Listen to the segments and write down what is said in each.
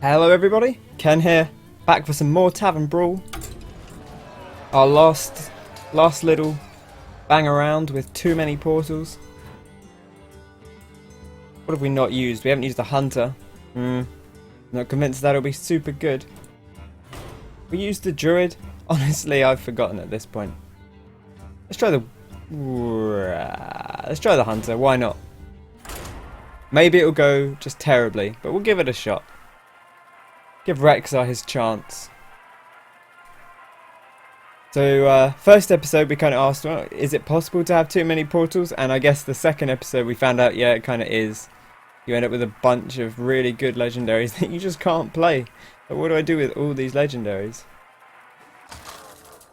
Hello everybody, Ken here, back for some more Tavern Brawl. Our last little bang around with too many portals. What have we not used? We haven't used the Hunter. Not convinced that'll be super good. We used the Druid. Honestly, I've forgotten at this point. Let's try the Hunter, why not? Maybe it'll go just terribly, but we'll give it a shot. Give Rexar his chance. So, first episode we kind of asked, well, is it possible to have too many portals? And I guess the second episode we found out, yeah, it kind of is. You end up with a bunch of really good legendaries that you just can't play. But what do I do with all these legendaries?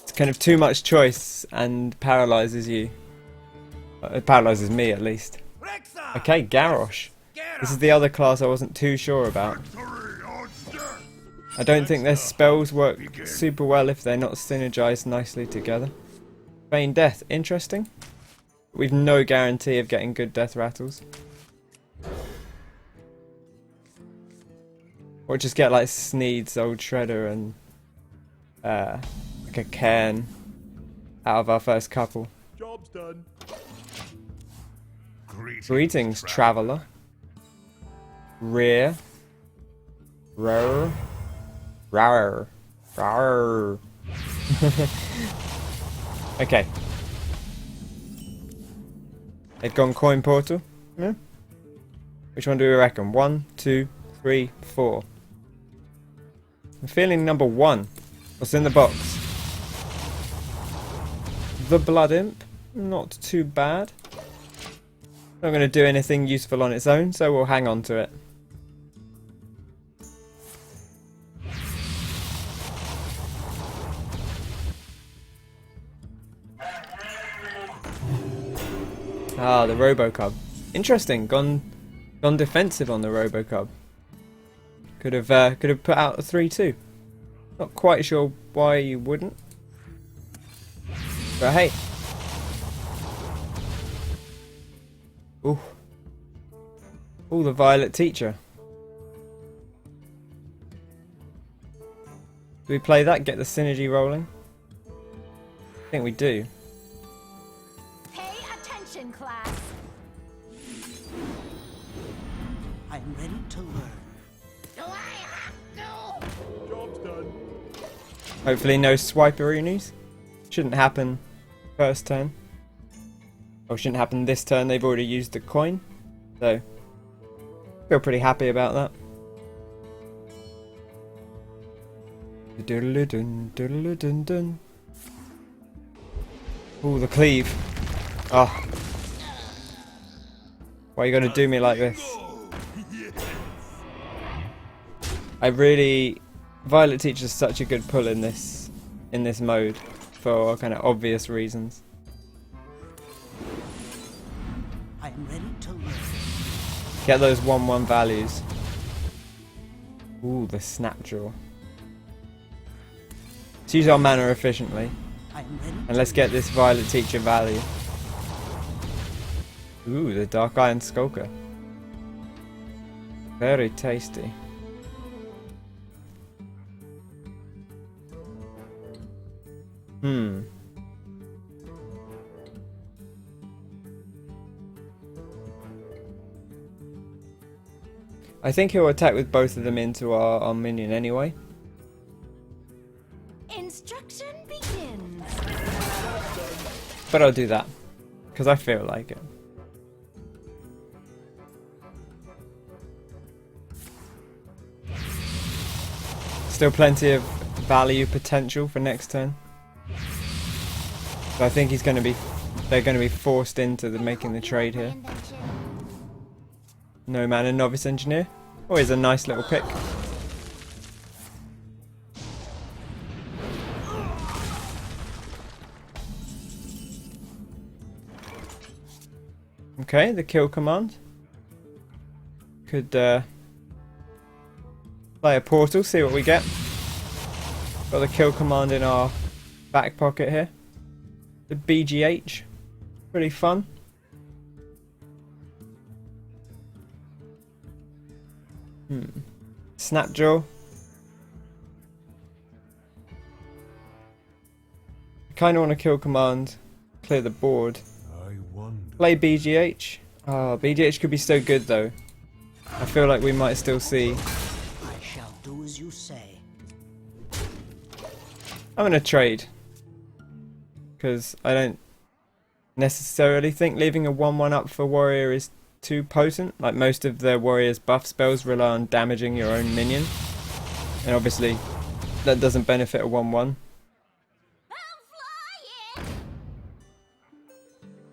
It's kind of too much choice and paralyzes you. It paralyzes me at least. Okay, Garrosh. This is the other class I wasn't too sure about. I don't think their spells work super well if they're not synergized nicely together. Feign Death, interesting. We've no guarantee of getting good death rattles. Or just get like Sneed's old Shredder and like a Cairn out of our first couple. Job's done. Greetings, traveller. Rear. Roar. Rawr. Rawr. Okay. They've gone coin portal. Yeah. Which one do we reckon? 1, 2, 3, 4. I'm feeling number 1. What's in the box? The Blood Imp. Not too bad. Not going to do anything useful on its own, so we'll hang on to it. Ah, the Robocub. Interesting. Gone defensive on the Robocub. Could have put out a 3-2. Not quite sure why you wouldn't. But hey. Ooh. Ooh, the Violet Teacher. Do we play that? Get the synergy rolling? I think we do. Class. I'm ready to learn. Do I have to? Job's done. Hopefully no swiperoonies. Shouldn't happen first turn. Or shouldn't happen this turn, they've already used the coin. So, feel pretty happy about that. Ooh, the cleave. Oh. Why are you gonna do me like this? I really... Violet Teacher is such a good pull in this mode for kind of obvious reasons. I'm ready to learn. Get those 1/1 values. Ooh, the Snapjaw. Let's use our mana efficiently. I'm ready. And let's get this Violet Teacher value. Ooh, the Dark Iron Skulker. Very tasty. I think he'll attack with both of them into our minion anyway. Instruction begins. But I'll do that. Because I feel like it. Still plenty of value potential for next turn. So I think they're going to be forced into making the trade here. No Mana Novice Engineer. Always a nice little pick. Okay, the kill command. Could play a portal, see what we get. Got the kill command in our back pocket here. The BGH. Pretty fun. Snapjaw. I kind of want to kill command, clear the board. Play BGH. Oh, BGH could be so good though. I feel like we might still see. I shall do as you say. I'm gonna trade because I don't necessarily think leaving a 1/1 up for warrior is too potent. Like most of the warrior's buff spells rely on damaging your own minion, and obviously that doesn't benefit a 1/1.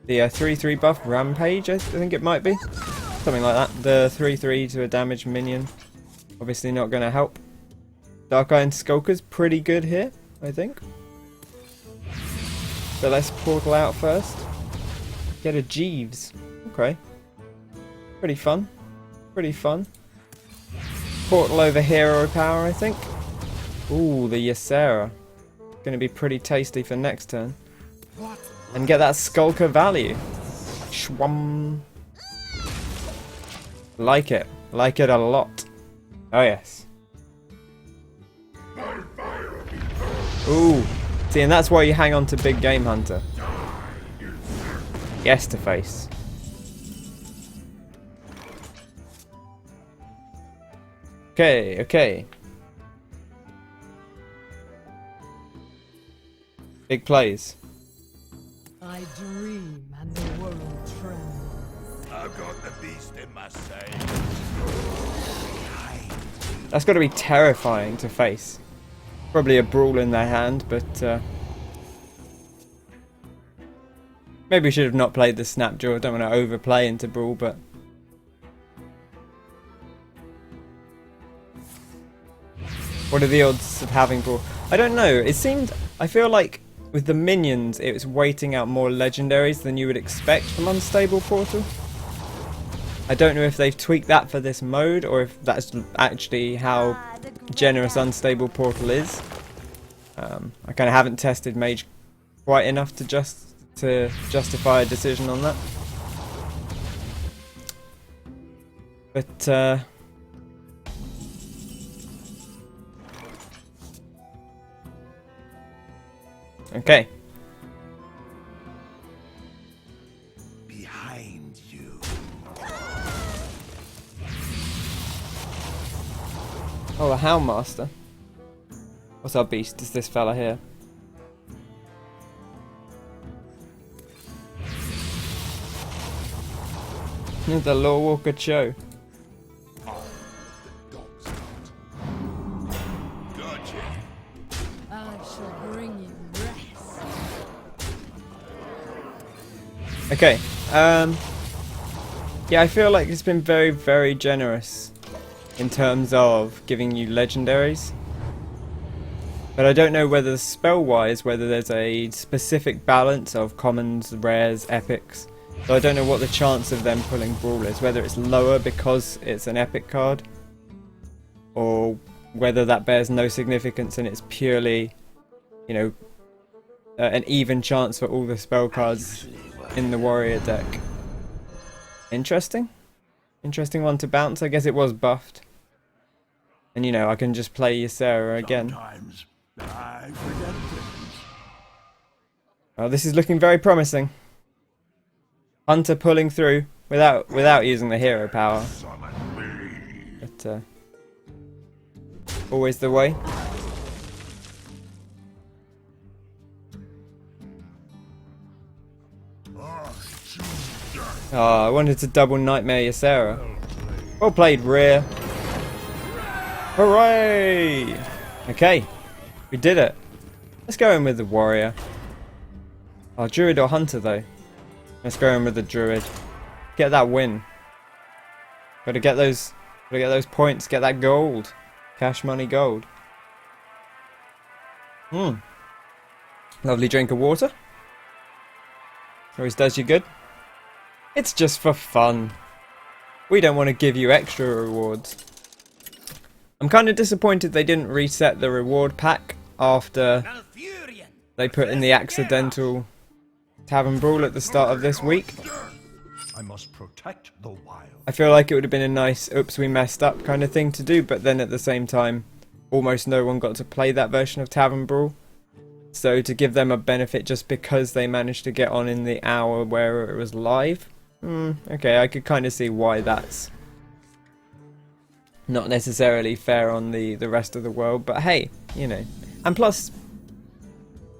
The 3/3 buff rampage, I think it might be something like that. The 3/3 to a damaged minion, obviously not going to help. Dark Iron Skulker's pretty good here, I think. So let's portal out first. Get a Jeeves. Okay. Pretty fun. Pretty fun. Portal over hero power, I think. Ooh, the Ysera. Going to be pretty tasty for next turn. And get that Skulker value. Shwum. Like it. Like it a lot. Oh yes. Ooh. See, and that's why you hang on to Big Game Hunter. Yes to face. Okay, okay. Big plays. I dream and the world trembles. I've got the beast in my sight. That's got to be terrifying to face. Probably a brawl in their hand, but maybe we should have not played the Snapjaw. I don't want to overplay into brawl, but what are the odds of having brawl? I don't know. It seemed, I feel like with the minions, it was waiting out more legendaries than you would expect from Unstable Portal. I don't know if they've tweaked that for this mode, or if that's actually how generous Unstable Portal is. I kind of haven't tested Mage quite enough to justify a decision on that. But okay. Behind you. Oh, a Houndmaster. What's our beast? Is this fella here? The Lawwalker Cho. Gotcha. I shall bring you rest. Okay. Yeah, I feel like it's been very, very generous in terms of giving you legendaries. But I don't know whether spell-wise, whether there's a specific balance of commons, rares, epics. So I don't know what the chance of them pulling Brawl is. Whether it's lower because it's an epic card, or whether that bears no significance and it's purely, you know, an even chance for all the spell cards in the warrior deck. Interesting. Interesting one to bounce. I guess it was buffed. And you know, I can just play Ysera again. Sometimes I forget things. Oh, this is looking very promising. Hunter pulling through without using the hero power. Summon me. But always the way. Oh, I wanted to double Nightmare Ysera. Well played, Rear. Hooray! Okay, we did it. Let's go in with the warrior. Oh, druid or hunter though. Let's go in with the druid. Get that win. Gotta get those points. Get that gold. Cash money gold. Lovely drink of water. Always does you good. It's just for fun. We don't want to give you extra rewards. I'm kind of disappointed they didn't reset the reward pack after they put in the accidental Tavern Brawl at the start of this week. I must protect the wild. I feel like it would have been a nice oops we messed up kind of thing to do, but then at the same time almost no one got to play that version of Tavern Brawl. So to give them a benefit just because they managed to get on in the hour where it was live, okay, I could kind of see why that's not necessarily fair on the rest of the world, but hey, you know. And plus,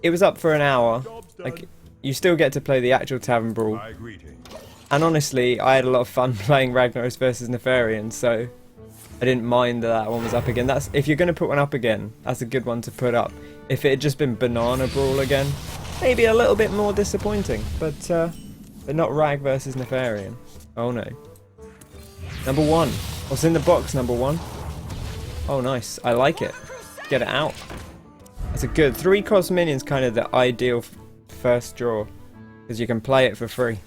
it was up for an hour. Like, you still get to play the actual Tavern Brawl. My greeting. And honestly, I had a lot of fun playing Ragnaros versus Nefarian, so I didn't mind that one was up again. That's if you're going to put one up again, that's a good one to put up. If it had just been Banana Brawl again, maybe a little bit more disappointing, but not Rag versus Nefarian. Oh no. Number 1. What's in the box, number 1? Oh nice, I like it. Get it out. That's a good 3-cost minion's kind of the ideal first draw, because you can play it for free.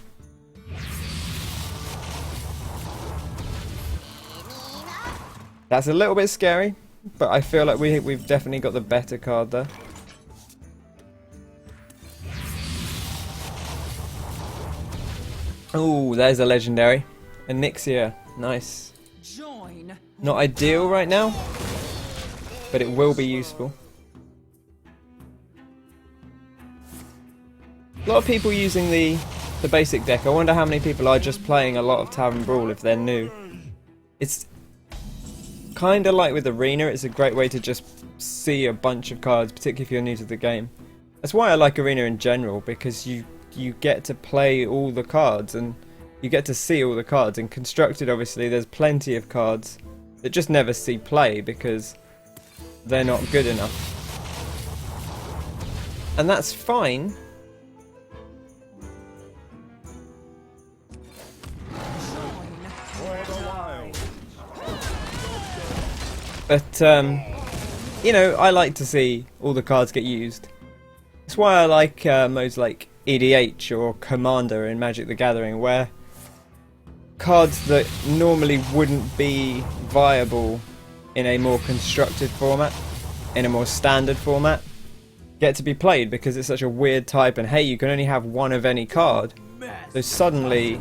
That's a little bit scary, but I feel like we've definitely got the better card there. Oh, there's a legendary. Onyxia, nice. Join. Not ideal right now, but it will be useful. A lot of people using the basic deck. I wonder how many people are just playing a lot of Tavern Brawl if they're new. It's kind of like with Arena, it's a great way to just see a bunch of cards, particularly if you're new to the game. That's why I like Arena in general, because you get to play all the cards and you get to see all the cards. In Constructed, obviously, there's plenty of cards that just never see play because they're not good enough. And that's fine. But, you know, I like to see all the cards get used. That's why I like modes like EDH or Commander in Magic the Gathering, where cards that normally wouldn't be viable in a more constructed format, in a more standard format, get to be played because it's such a weird type, and hey, you can only have one of any card. So suddenly,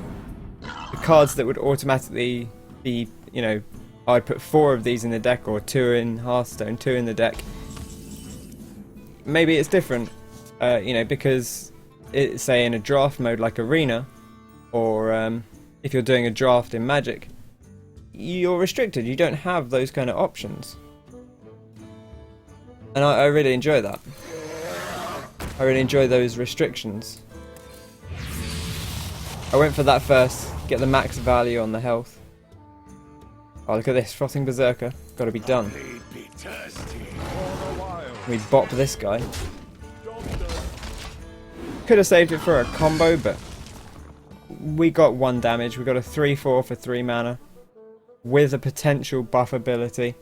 the cards that would automatically be, you know, I'd put 4 of these in the deck, or 2 in Hearthstone, 2 in the deck. Maybe it's different, you know, because it's, say, in a draft mode like Arena, or if you're doing a draft in Magic, you're restricted. You don't have those kind of options. And I really enjoy that. I really enjoy those restrictions. I went for that first, get the max value on the health. Oh, look at this, Frothing Berserker. Gotta be done. We bop this guy. Could have saved it for a combo, but we got 1 damage. We got a 3/4 for 3 mana with a potential buff ability.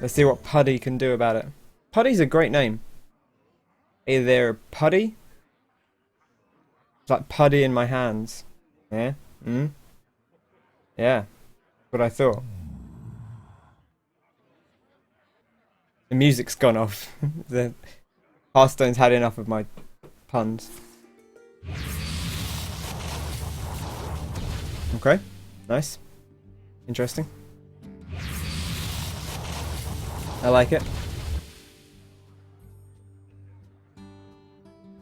Let's see what Puddy can do about it. Puddy's a great name. Either Puddy. It's like Puddy in my hands. Yeah? Yeah. What I thought. The music's gone off. The Hearthstone's had enough of my puns. Okay, nice. Interesting. I like it.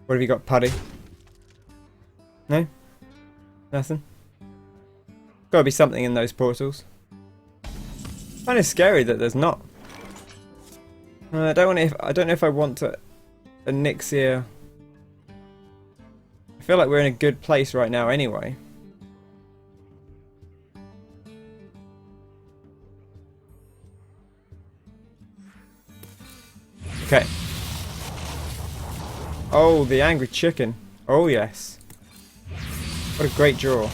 What have you got, Puddy? No? Nothing? Gotta be something in those portals. Kind of scary that there's not. I don't know if I want to Onyxia. I feel like we're in a good place right now anyway. Okay. Oh, the angry chicken. Oh yes. What a great draw.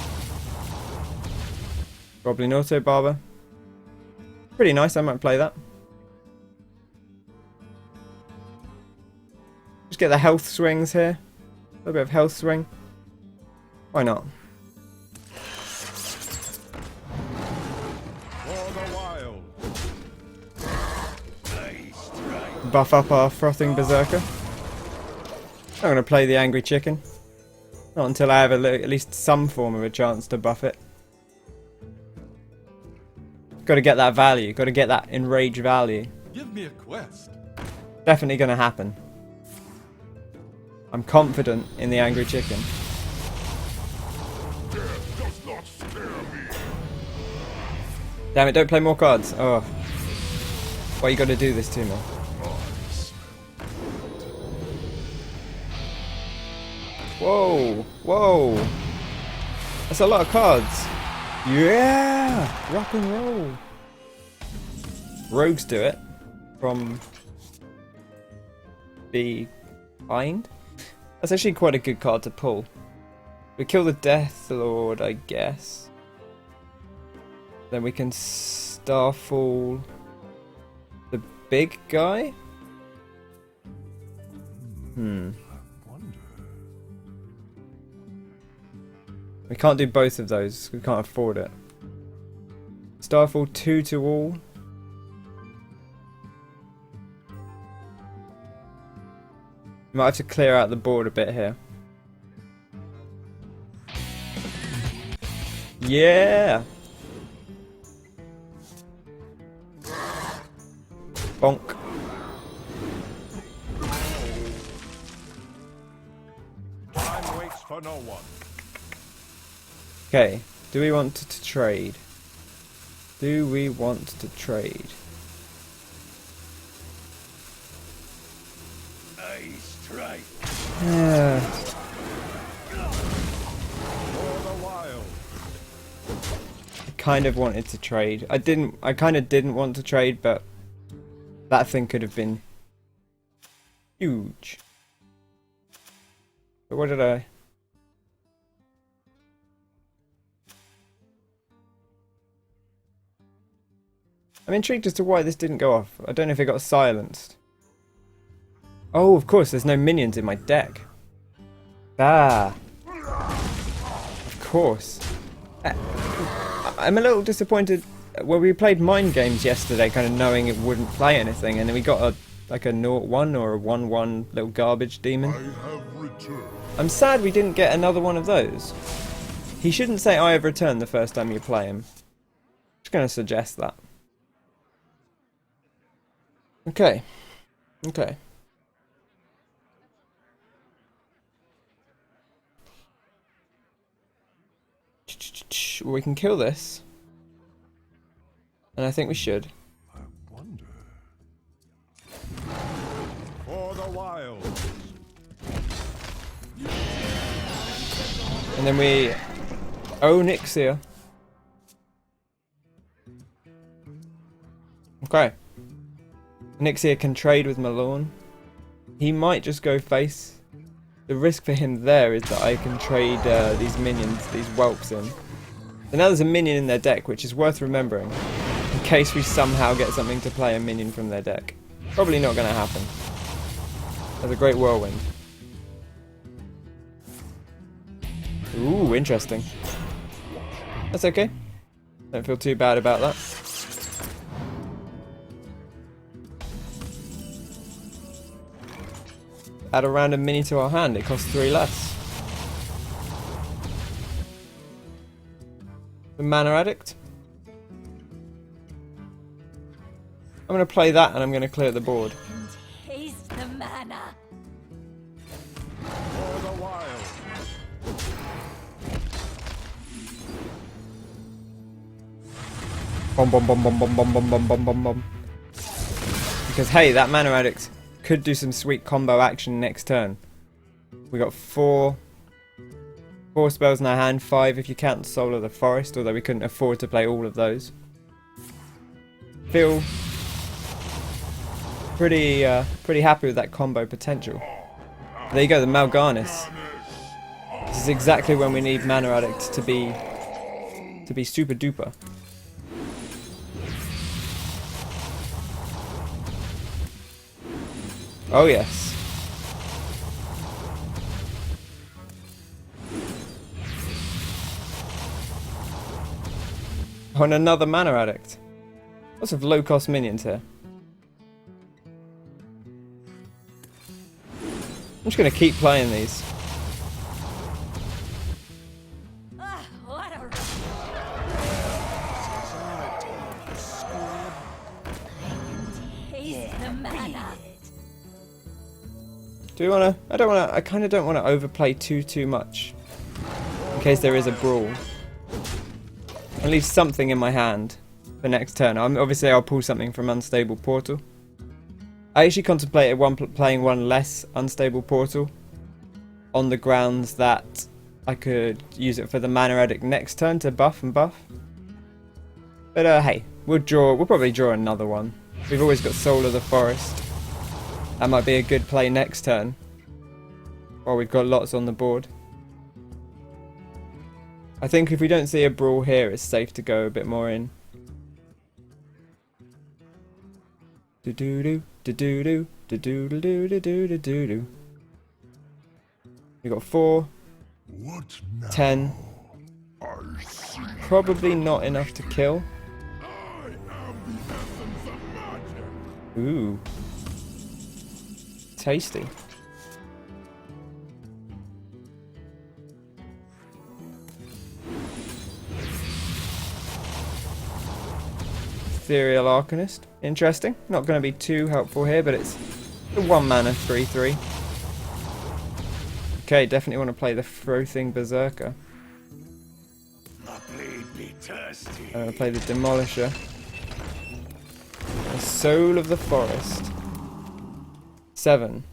Goblin Auto Barber. Pretty nice, I might play that. Just get the health swings here. A little bit of health swing. Why not? Buff up our Frothing Berserker. I'm going to play the Angry Chicken. Not until I have at least some form of a chance to buff it. Got to get that value. Got to get that enrage value. Give me a quest. Definitely going to happen. I'm confident in the angry chicken. Death does not scare me. Damn it, don't play more cards. Oh. Why you got to do this to me? Whoa, whoa. That's a lot of cards. Yeah! Rock and roll. Rogues do it. From behind. That's actually quite a good card to pull. We kill the Death Lord, I guess. Then we can Starfall the big guy? We can't do both of those. We can't afford it. Starfall 2 to all. Might have to clear out the board a bit here. Yeah! Bonk. Time waits for no one. Okay, do we want to trade? Do we want to trade? A strike Yeah. for the wild. I kind of wanted to trade. I kind of didn't want to trade, but that thing could have been huge. But what did I... I'm intrigued as to why this didn't go off. I don't know if it got silenced. Oh, of course, there's no minions in my deck. Ah. Of course. I'm a little disappointed. Well, we played mind games yesterday, kind of knowing it wouldn't play anything, and then we got a 0-1 or a 1-1 little garbage demon. I have returned. I'm sad we didn't get another one of those. He shouldn't say I have returned the first time you play him. Just going to suggest that. Okay. Okay. Well, we can kill this. And I think we should. I wonder. For the wild. And then we Onyxia. Okay. Onyxia can trade with Malorn. He might just go face. The risk for him there is that I can trade these minions, these whelps in. So now there's a minion in their deck, which is worth remembering. In case we somehow get something to play a minion from their deck. Probably not going to happen. There's a great whirlwind. Ooh, interesting. That's okay. Don't feel too bad about that. Add a random mini to our hand, it costs 3 less. The Mana Addict. I'm going to play that and I'm going to clear the board. And taste the mana. For the wild. Bom bom bom bom bom bom bom bom bom bom bom. Because hey, that Mana Addict could do some sweet combo action next turn. We got 4 spells in our hand, 5 if you count Soul of the Forest, although we couldn't afford to play all of those. Feel pretty happy with that combo potential. There you go, the Mal'Ganis. This is exactly when we need Mana Addict to be super duper. Oh yes. Oh, and another Mana Addict. Lots of low-cost minions here. I'm just going to keep playing these. Haste the mana. Do we want to? I kind of don't want to overplay too much. In case there is a brawl. At least something in my hand for next turn. Obviously I'll pull something from Unstable Portal. I actually contemplated playing one less Unstable Portal. On the grounds that I could use it for the Mana Addict next turn to buff and buff. But hey, we'll probably draw another one. We've always got Soul of the Forest. That might be a good play next turn. While we've got lots on the board. I think if we don't see a brawl here, it's safe to go a bit more in. Do do do do do do do do do do do do do do. We got 4, 10. Probably not enough to kill. Ooh. Tasty. Ethereal Arcanist. Interesting. Not going to be too helpful here, but it's the 1 mana 3/3. Okay, definitely want to play the Frothing Berserker. I'm going to play the Demolisher. The Soul of the Forest. 7.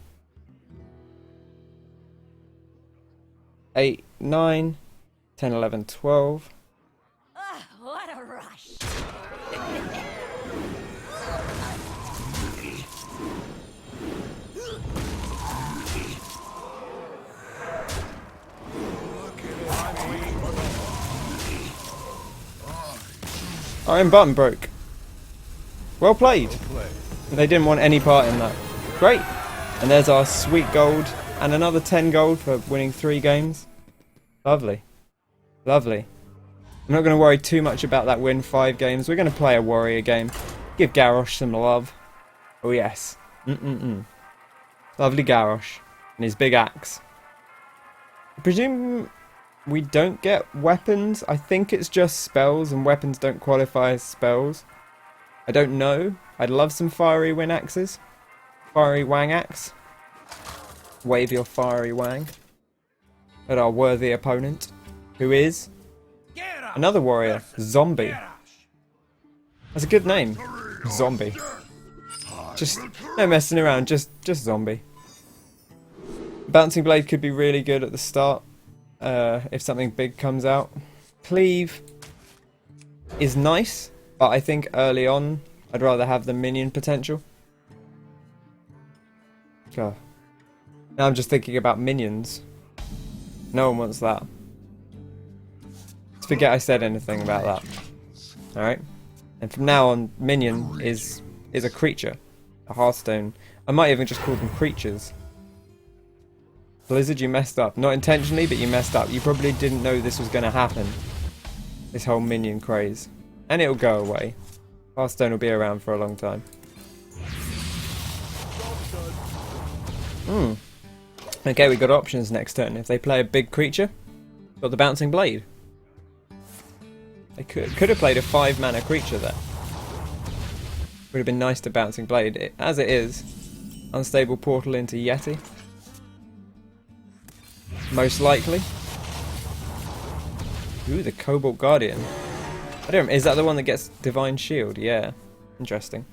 8, 9, 10, 11, 12. Ah, what a rush. Iron button broke. Well played. They didn't want any part in that. Great. And there's our sweet gold and another 10 gold for winning 3 games. Lovely. Lovely. I'm not going to worry too much about that win 5 games. We're going to play a warrior game. Give Garrosh some love. Oh yes. Lovely Garrosh. And his big axe. I presume we don't get weapons. I think it's just spells, and weapons don't qualify as spells. I don't know. I'd love some fiery wind axes. Fiery wang axe. Wave your fiery wang at our worthy opponent, who is another warrior, Zombie. That's a good name, Zombie. Just no messing around, just Zombie. Bouncing Blade could be really good at the start. If something big comes out. Cleave is nice, but I think early on I'd rather have the minion potential. God. Now I'm just thinking about minions. No one wants that. Let's forget I said anything about that. Alright? And from now on, minion is a creature. A Hearthstone. I might even just call them creatures. Blizzard, you messed up. Not intentionally, but you messed up. You probably didn't know this was going to happen. This whole minion craze. And it'll go away. Hearthstone will be around for a long time. Okay, we got options next turn. If they play a big creature, got the Bouncing Blade. They could have played a 5 mana creature there. Would have been nice to Bouncing Blade. As it is, Unstable Portal into Yeti. Most likely. Ooh, the Cobalt Guardian. Is that the one that gets Divine Shield? Yeah. Interesting.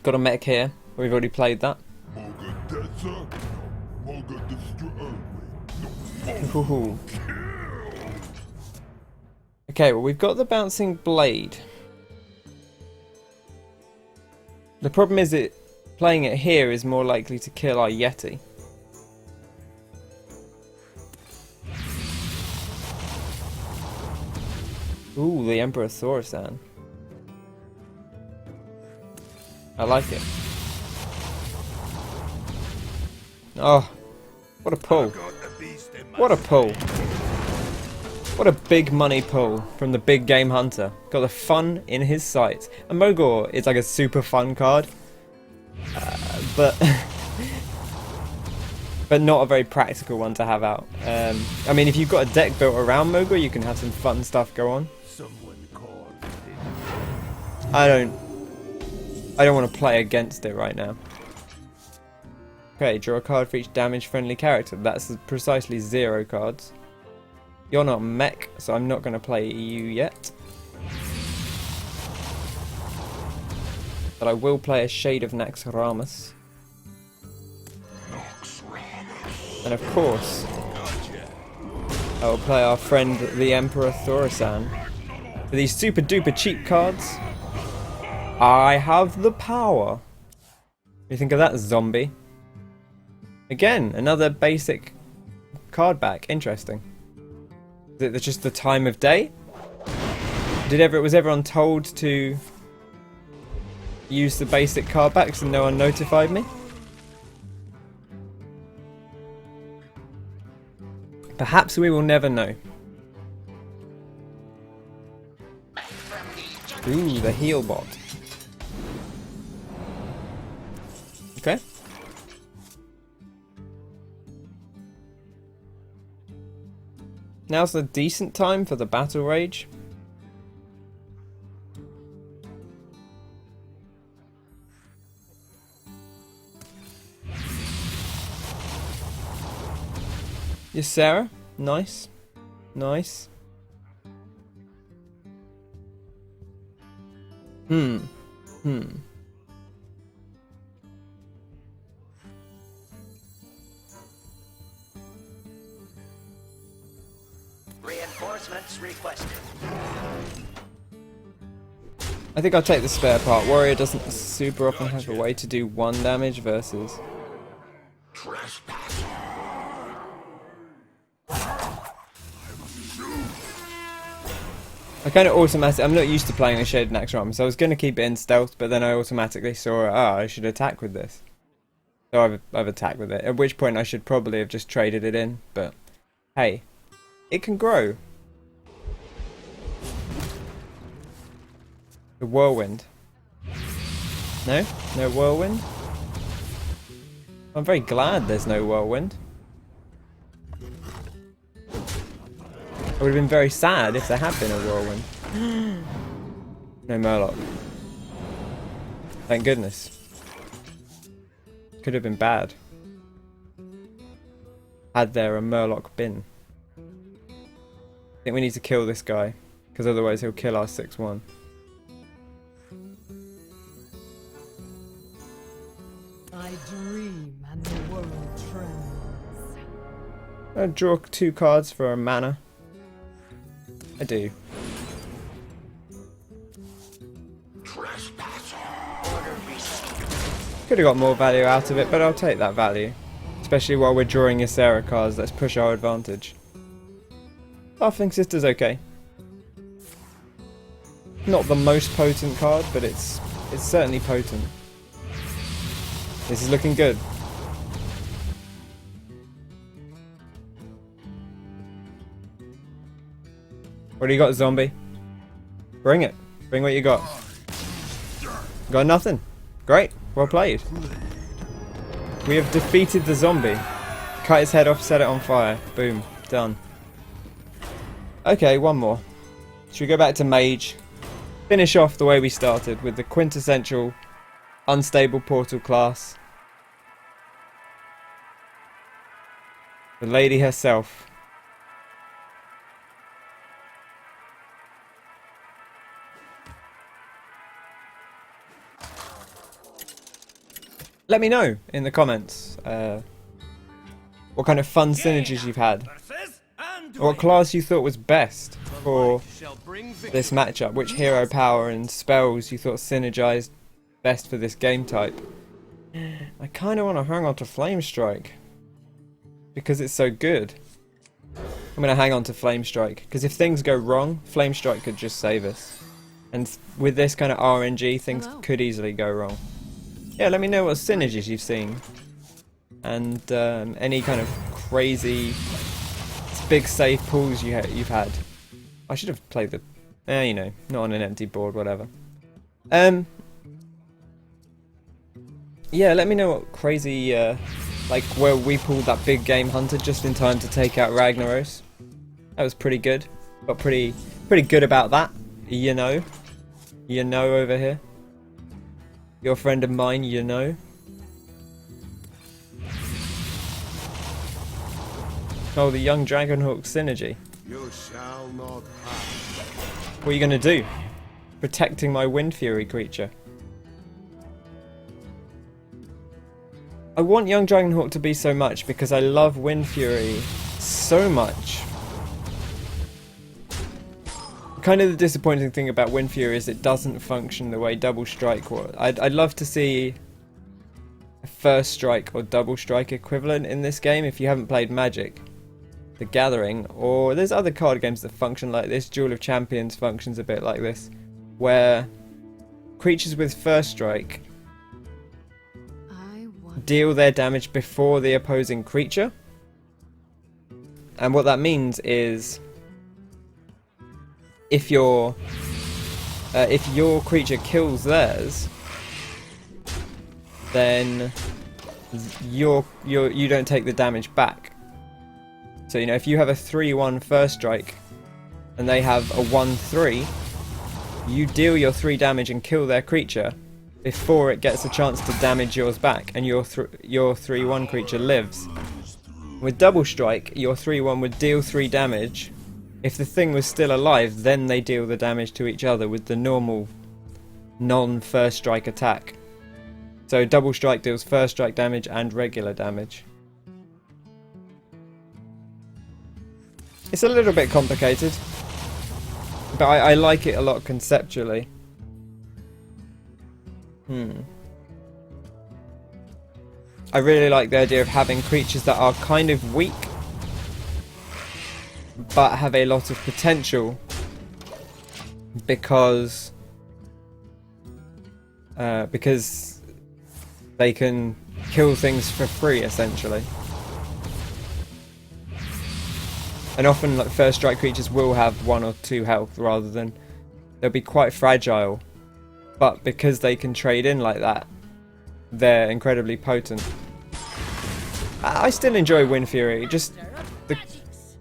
Got a mech here. We've already played that. Ooh. Okay, well we've got the Bouncing Blade. The problem is playing it here is more likely to kill our Yeti. Ooh, the Emperor Thaurissan. I like it. Oh, what a pull. What a pull. What a big money pull from the big game hunter. Got the fun in his sights. And Mogor is like a super fun card. But not a very practical one to have out. I mean, if you've got a deck built around Mogor, you can have some fun stuff go on. I I don't want to play against it right now. Okay, draw a card for each damage-friendly character. That's precisely 0 cards. You're not mech, so I'm not going to play you yet. But I will play a Shade of Naxxramas. And of course, I will play our friend the Emperor Thorisan. For these super duper cheap cards, I have the power. What do you think of that, zombie? Again, another basic card back. Interesting. Is it just the time of day? Was everyone told to use the basic card backs and no one notified me? Perhaps we will never know. Ooh, the heal bot. Okay. Now's a decent time for the battle rage. Yes, Sarah. Nice. Nice. Reinforcements requested. I think I'll take the spare part. Warrior doesn't super often have a way to do 1 damage versus... I kind of automatically... I'm not used to playing a Shaded Naxxramas, so I was going to keep it in stealth, but then I automatically saw, I should attack with this. So I've attacked with it, at which point I should probably have just traded it in, but hey, it can grow. The whirlwind. No? No whirlwind? I'm very glad there's no whirlwind. I would have been very sad if there had been a whirlwind. No Murloc. Thank goodness. Could have been bad. Had there a Murloc been. I think we need to kill this guy, because otherwise he'll kill our 6-1. I dream and the world trembles. I draw 2 cards for a mana. I do. Could have got more value out of it, but I'll take that value. Especially while we're drawing Ysera cards, let's push our advantage. Halfling Sister's okay. Not the most potent card, but it's certainly potent. This is looking good. What do you got, zombie? Bring it. Bring what you got. Got nothing. Great. Well played. We have defeated the zombie. Cut his head off, set it on fire. Boom. Done. Okay, one more. Should we go back to mage? Finish off the way we started with the quintessential unstable portal class. The lady herself. Let me know in the comments what kind of fun synergies you've had. Or what class you thought was best for this matchup. Which hero power and spells you thought synergized best for this game type. I kind of want to hang on to Flame Strike. Because it's so good. I'm going to hang on to Flame Strike. Because if things go wrong, Flame Strike could just save us. And with this kind of RNG, things could easily go wrong. Yeah, let me know what synergies you've seen. And any kind of crazy big safe pulls you've had. I should have played the... you know, not on an empty board, whatever. Yeah, let me know what crazy... like where we pulled that big game hunter just in time to take out Ragnaros. That was pretty good. Got pretty good about that. You know over here. You're a friend of mine, you know. Oh, the young Dragonhawk synergy. You shall not pass. What are you going to do? Protecting my Wind Fury creature. I want young Dragonhawk to be so much because I love Wind Fury so much. Kind of the disappointing thing about Wind Fury is it doesn't function the way Double Strike was. I'd love to see a First Strike or Double Strike equivalent in this game if you haven't played Magic the Gathering, or there's other card games that function like this. Duel of Champions functions a bit like this, where creatures with First Strike deal their damage before the opposing creature. And what that means is if your creature kills theirs, then you don't take the damage back. So you know, if you have a 3/1 First Strike and they have a 1/3, you deal your 3 damage and kill their creature before it gets a chance to damage yours back, and your 3/1 creature lives. With Double Strike, your 3/1 would deal 3 damage. If the thing was still alive, then they deal the damage to each other with the normal non-First Strike attack. So Double Strike deals First Strike damage and regular damage. It's a little bit complicated, but I like it a lot conceptually. I really like the idea of having creatures that are kind of weak but have a lot of potential because they can kill things for free, essentially. And often, like, First Strike creatures will have 1 or 2 health rather than... they'll be quite fragile, but because they can trade in like that, they're incredibly potent. I still enjoy Wind Fury, just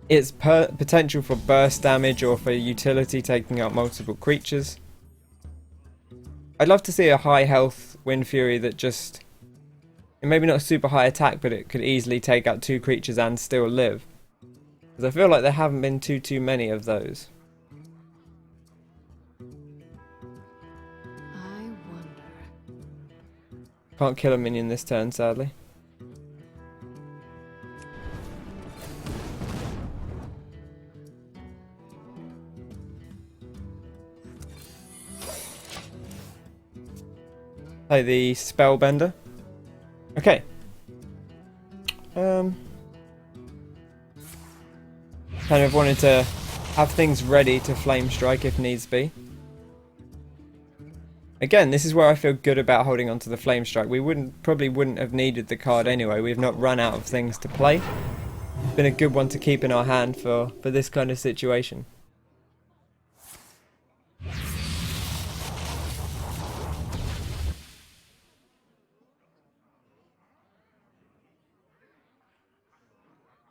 its potential for burst damage or for utility taking out multiple creatures. I'd love to see a high health Wind Fury that just... maybe not a super high attack, but it could easily take out 2 creatures and still live. Because I feel like there haven't been too many of those. I wonder. Can't kill a minion this turn, sadly. Play the Spellbender. Okay. Kind of wanted to have things ready to Flame Strike if needs be. Again, this is where I feel good about holding on to the Flame Strike. We probably wouldn't have needed the card anyway. We've not run out of things to play. It's been a good one to keep in our hand for this kind of situation.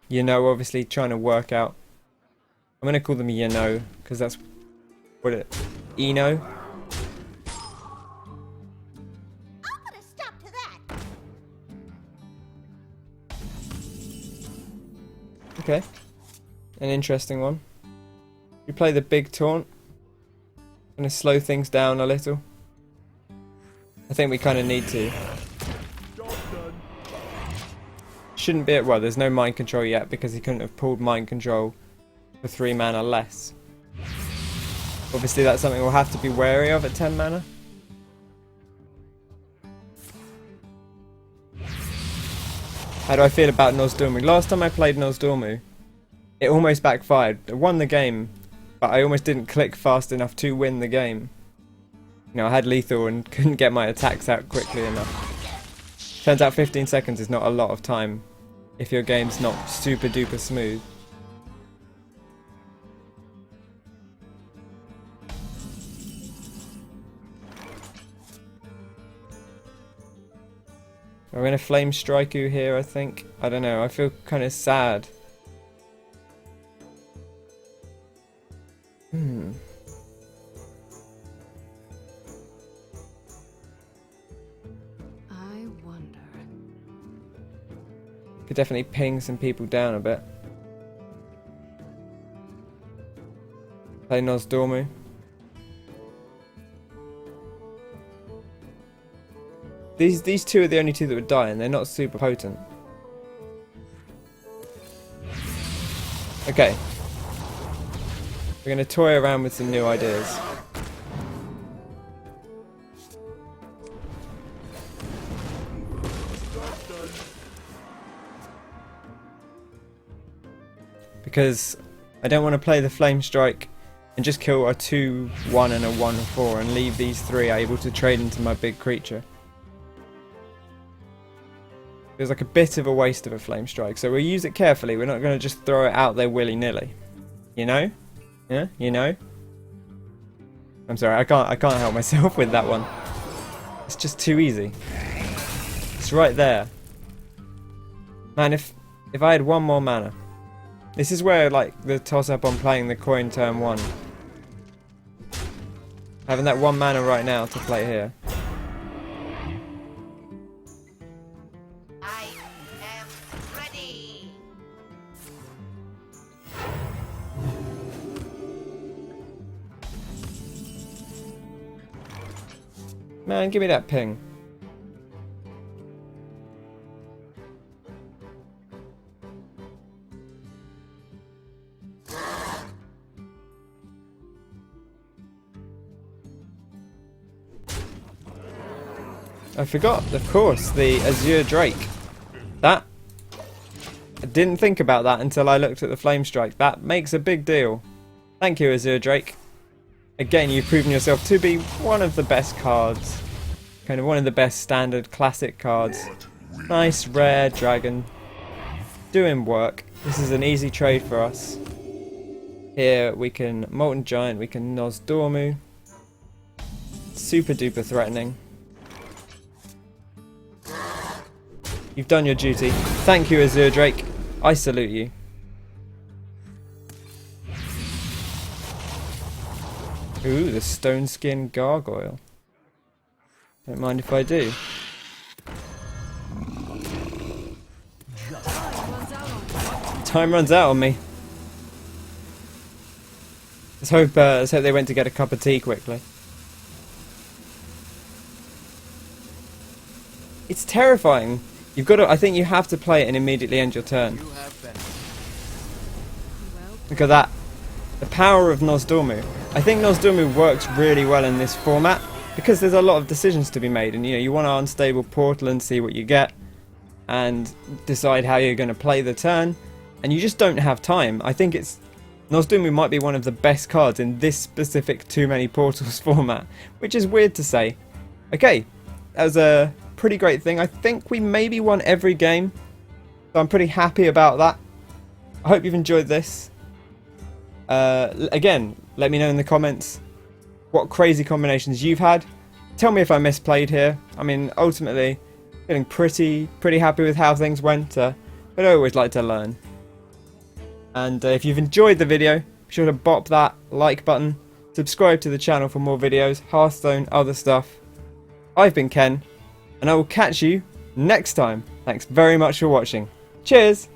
You know, obviously trying to work out. I'm going to call them you know, because that's what it... Eno? I'll put a stop to that. Okay. An interesting one. You play the big taunt. Going to slow things down a little. I think we kind of need to. Shouldn't be... well, there's no mind control yet because he couldn't have pulled mind control for 3 mana less. Obviously that's something we'll have to be wary of at 10 mana. How do I feel about Nozdormu? Last time I played Nozdormu, it almost backfired. I won the game, but I almost didn't click fast enough to win the game. You know, I had lethal and couldn't get my attacks out quickly enough. Turns out 15 seconds is not a lot of time if your game's not super duper smooth. We're going to Flame Strike you here, I think. I don't know, I feel kind of sad. Could definitely ping some people down a bit. Play Nosdormu. These two are the only two that would die, and they're not super potent. Okay. We're going to toy around with some new ideas. Because I don't want to play the Flame Strike and just kill a 2-1 and a 1-4 and leave these three able to trade into my big creature. Feels like a bit of a waste of a Flame Strike, so we'll use it carefully. We're not going to just throw it out there willy-nilly. You know? Yeah? You know? I'm sorry, I can't help myself with that one. It's just too easy. It's right there. Man, if I had one more mana. This is where, like, the toss-up on playing the coin turn 1. Having that 1 mana right now to play here. I am ready. Man, give me that ping. I forgot, of course, the Azure Drake. That, I didn't think about that until I looked at the Flame Strike. That makes a big deal. Thank you, Azure Drake. Again, you've proven yourself to be one of the best cards. Kind of one of the best standard classic cards. Nice, rare dragon. Doing work. This is an easy trade for us. Here we can Molten Giant, we can Nosdormu. Super duper threatening. You've done your duty. Thank you, Azure Drake. I salute you. Ooh, the Stone Skin Gargoyle. Don't mind if I do. Time runs out on me. Let's hope they went to get a cup of tea quickly. It's terrifying. You've got to. I think you have to play it and immediately end your turn. Look at that. The power of Nosdormu. I think Nosdormu works really well in this format because there's a lot of decisions to be made, and you want to unstable portal and see what you get, and decide how you're going to play the turn, and you just don't have time. I think Nosdormu might be one of the best cards in this specific too many portals format, which is weird to say. Okay, that was a pretty great thing. I think we maybe won every game, so I'm pretty happy about that. I hope you've enjoyed this. Again, let me know in the comments what crazy combinations you've had. Tell me if I misplayed here. I mean, ultimately, feeling pretty happy with how things went, but I always like to learn. And if you've enjoyed the video, be sure to bop that like button, subscribe to the channel for more videos, Hearthstone, other stuff. I've been Ken, and I will catch you next time. Thanks very much for watching. Cheers!